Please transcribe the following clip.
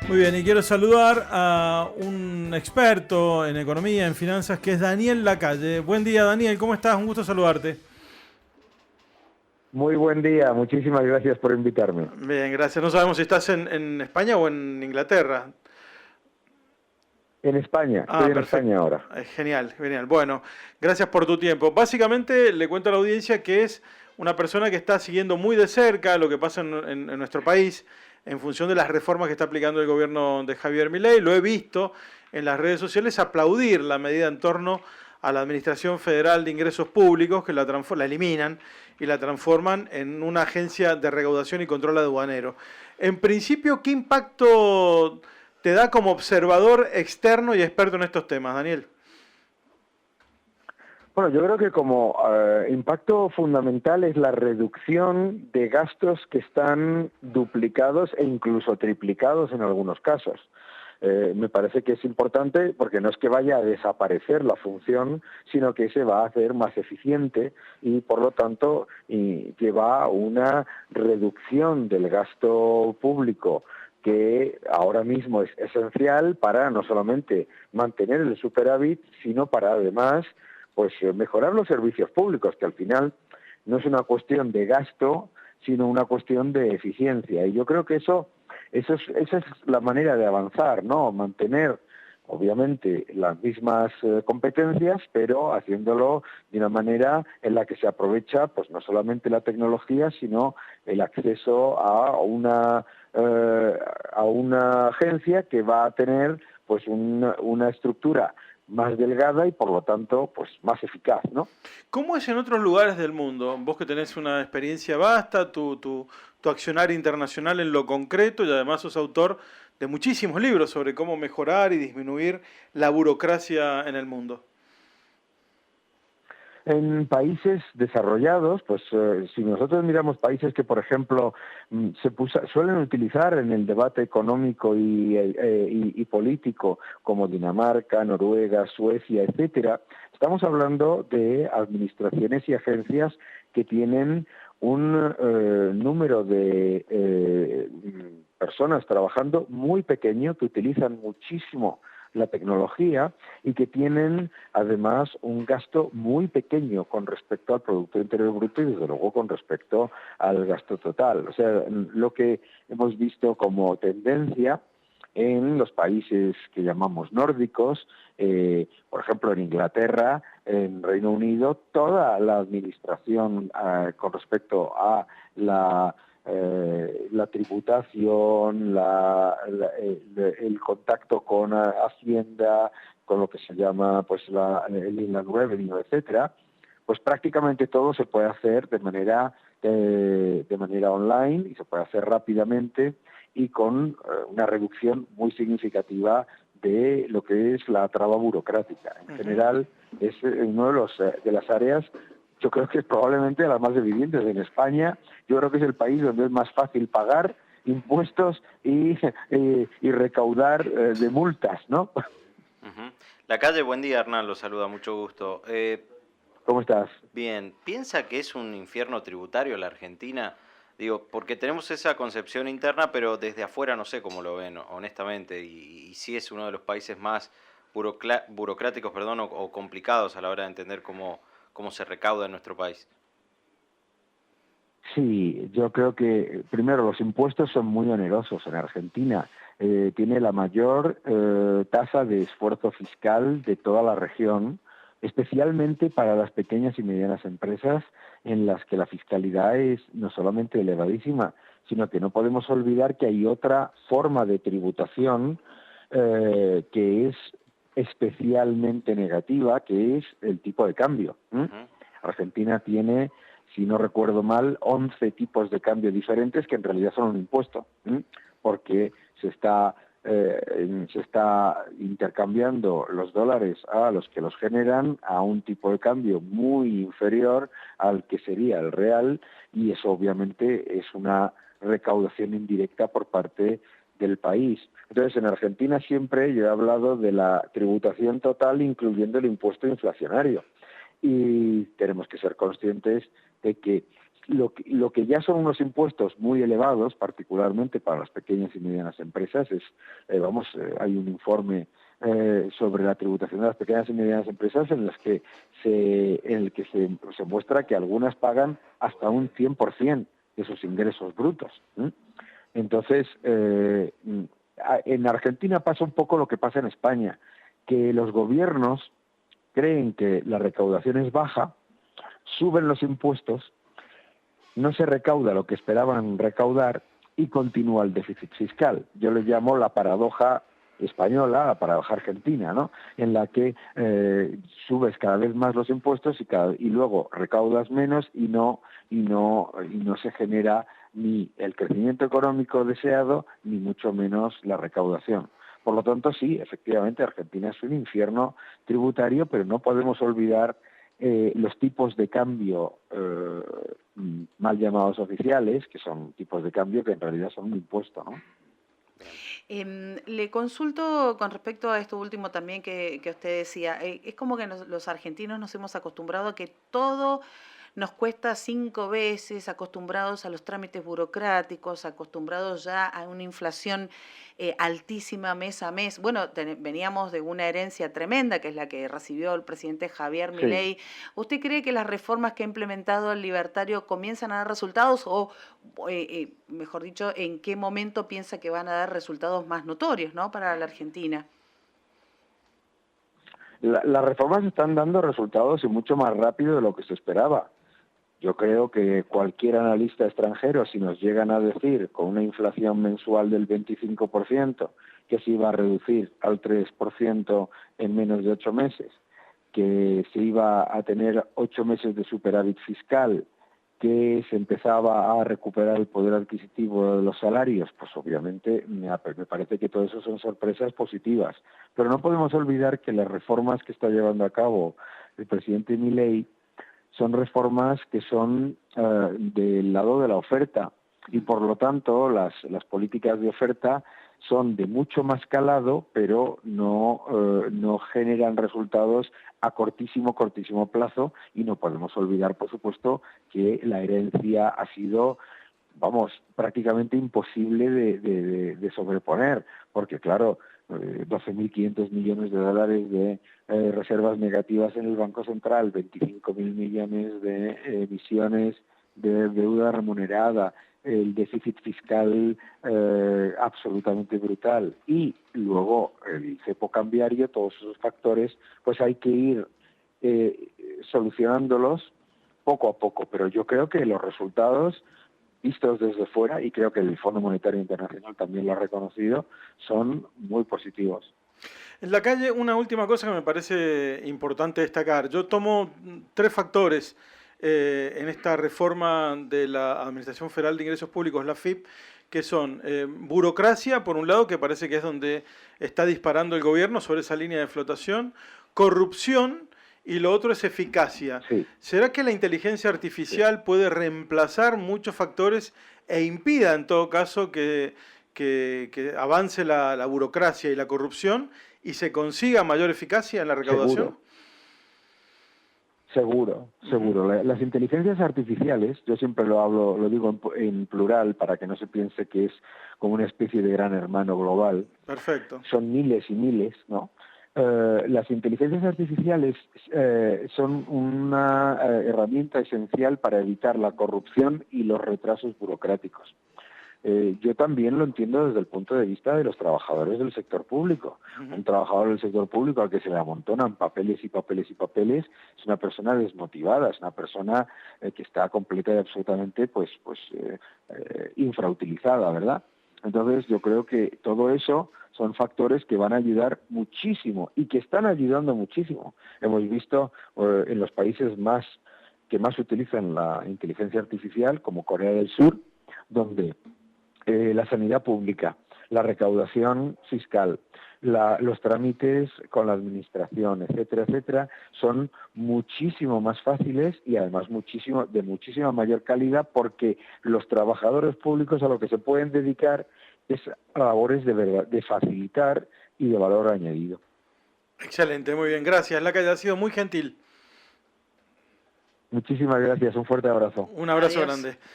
Muy bien, y quiero saludar a un experto en economía, en finanzas, que es Daniel Lacalle. Buen día, Daniel, ¿cómo estás? Un gusto saludarte. Muy buen día, muchísimas gracias por invitarme. Bien, gracias. No sabemos si estás en España o en Inglaterra. En España, Ah, estoy en España perfecto. ahora. Genial, genial. Bueno, gracias por tu tiempo. Básicamente le cuento a la audiencia que es una persona que está siguiendo muy de cerca lo que pasa en nuestro país en función de las reformas que está aplicando el gobierno de Javier Milei. Lo he visto en las redes sociales aplaudir la medida en torno a la Administración Federal de Ingresos Públicos, que la eliminan y la transforman en una agencia de recaudación y control aduanero. En principio, ¿qué impacto te da como observador externo y experto en estos temas, Daniel? Bueno, yo creo que como impacto fundamental es la reducción de gastos que están duplicados e incluso triplicados en algunos casos. Me parece que es importante porque no es que vaya a desaparecer la función, sino que se va a hacer más eficiente y, por lo tanto, lleva a una reducción del gasto público que ahora mismo es esencial para no solamente mantener el superávit, sino para además mejorar los servicios públicos, que al final no es una cuestión de gasto, sino una cuestión de eficiencia. Y yo creo que esa es la manera de avanzar, ¿no? Mantener, obviamente, las mismas competencias, pero haciéndolo de una manera en la que se aprovecha, pues no solamente la tecnología, sino el acceso a una agencia que va a tener, pues, una estructura más delgada y, por lo tanto, pues más eficaz, ¿no? ¿Cómo es en otros lugares del mundo? Vos que tenés una experiencia vasta, tu accionar internacional en lo concreto y además sos autor de muchísimos libros sobre cómo mejorar y disminuir la burocracia en el mundo. En países desarrollados, pues si nosotros miramos países que, por ejemplo, suelen utilizar en el debate económico y político, como Dinamarca, Noruega, Suecia, etcétera, estamos hablando de administraciones y agencias que tienen un número de personas trabajando muy pequeño, que utilizan muchísimo la tecnología y que tienen además un gasto muy pequeño con respecto al Producto Interior Bruto y desde luego con respecto al gasto total. O sea, lo que hemos visto como tendencia en los países que llamamos nórdicos, por ejemplo en Inglaterra, en Reino Unido, toda la administración con respecto a la tributación, el contacto con Hacienda, con lo que se llama pues el Inland Revenue, etcétera, pues prácticamente todo se puede hacer de manera online y se puede hacer rápidamente y con una reducción muy significativa de lo que es la traba burocrática. En general, es uno de las áreas, yo creo que es probablemente la más evidente en España. Yo creo que es el país donde es más fácil pagar impuestos y recaudar de multas, ¿no? Ujú. La calle, buen día, Hernán, lo saluda, mucho gusto. ¿Cómo estás? Bien, ¿piensa que es un infierno tributario la Argentina? Digo, porque tenemos esa concepción interna, pero desde afuera no sé cómo lo ven, honestamente, y sí es uno de los países más burocráticos, perdón, o complicados a la hora de entender cómo se recauda en nuestro país. Sí, yo creo que primero los impuestos son muy onerosos en Argentina. Tiene la mayor tasa de esfuerzo fiscal de toda la región, especialmente para las pequeñas y medianas empresas, en las que la fiscalidad es no solamente elevadísima, sino que no podemos olvidar que hay otra forma de tributación que es especialmente negativa, que es el tipo de cambio. Ujú. Argentina tiene, si no recuerdo mal, 11 tipos de cambio diferentes que en realidad son un impuesto, porque se está intercambiando los dólares a los que los generan a un tipo de cambio muy inferior al que sería el real, y eso obviamente es una recaudación indirecta por parte del país. Entonces, en Argentina siempre yo he hablado de la tributación total, incluyendo el impuesto inflacionario. Y tenemos que ser conscientes de que lo que ya son unos impuestos muy elevados, particularmente para las pequeñas y medianas empresas, hay un informe sobre la tributación de las pequeñas y medianas empresas en el que se muestra que algunas pagan hasta un 100% de sus ingresos brutos. Entonces, en Argentina pasa un poco lo que pasa en España, que los gobiernos creen que la recaudación es baja, suben los impuestos, no se recauda lo que esperaban recaudar y continúa el déficit fiscal. Yo le llamo la paradoja española, la paradoja argentina, ¿no? En la que subes cada vez más los impuestos y luego recaudas menos y no se genera ni el crecimiento económico deseado ni mucho menos la recaudación. Por lo tanto, sí, efectivamente, Argentina es un infierno tributario, pero no podemos olvidar los tipos de cambio mal llamados oficiales, que son tipos de cambio que en realidad son un impuesto, ¿no? Le consulto con respecto a esto último también que usted decía. Es como que los argentinos nos hemos acostumbrado a que todo nos cuesta 5 veces, acostumbrados a los trámites burocráticos, acostumbrados ya a una inflación altísima mes a mes. Bueno, veníamos de una herencia tremenda, que es la que recibió el presidente Javier Milei. Sí. ¿Usted cree que las reformas que ha implementado el libertario comienzan a dar resultados o, mejor dicho, en qué momento piensa que van a dar resultados más notorios, ¿no?, para la Argentina? Las reformas están dando resultados y mucho más rápido de lo que se esperaba. Yo creo que cualquier analista extranjero, si nos llegan a decir con una inflación mensual del 25%, que se iba a reducir al 3% en menos de 8 meses, que se iba a tener 8 meses de superávit fiscal, que se empezaba a recuperar el poder adquisitivo de los salarios, pues obviamente me parece que todo eso son sorpresas positivas. Pero no podemos olvidar que las reformas que está llevando a cabo el presidente Milei son reformas que son del lado de la oferta y por lo tanto las políticas de oferta son de mucho más calado, pero no generan resultados a cortísimo plazo y no podemos olvidar, por supuesto, que la herencia ha sido, prácticamente imposible de sobreponer, porque claro, 12.500 millones de dólares de reservas negativas en el Banco Central, 25.000 millones de emisiones de deuda remunerada, el déficit fiscal absolutamente brutal y luego el cepo cambiario, todos esos factores, pues hay que ir solucionándolos poco a poco, pero yo creo que los resultados vistos desde fuera, y creo que el Fondo Monetario Internacional también lo ha reconocido, son muy positivos. En la calle, una última cosa que me parece importante destacar. Yo tomo 3 factores en esta reforma de la Administración Federal de Ingresos Públicos, la AFIP, que son burocracia, por un lado, que parece que es donde está disparando el gobierno sobre esa línea de flotación, corrupción, y lo otro es eficacia. Sí. ¿Será que la inteligencia artificial puede reemplazar muchos factores e impida, en todo caso, que avance la burocracia y la corrupción y se consiga mayor eficacia en la recaudación? Seguro. Las inteligencias artificiales, yo siempre lo digo en plural para que no se piense que es como una especie de gran hermano global. Perfecto. Son miles y miles, ¿no? Las inteligencias artificiales son una herramienta esencial para evitar la corrupción y los retrasos burocráticos. Yo también lo entiendo desde el punto de vista de los trabajadores del sector público. Un trabajador del sector público al que se le amontonan papeles y papeles y papeles es una persona desmotivada, es una persona que está completa y absolutamente infrautilizada, ¿verdad? Entonces yo creo que todo eso son factores que van a ayudar muchísimo y que están ayudando muchísimo. Hemos visto en los países que más utilizan la inteligencia artificial, como Corea del Sur, donde la sanidad pública, la recaudación fiscal, los trámites con la administración, etcétera, son muchísimo más fáciles y además de muchísima mayor calidad, porque los trabajadores públicos a lo que se pueden dedicar es a labores de facilitar y de valor añadido. Excelente, muy bien, gracias. Lacalle, ha sido muy gentil. Muchísimas gracias, un fuerte abrazo. Un abrazo Adiós. grande.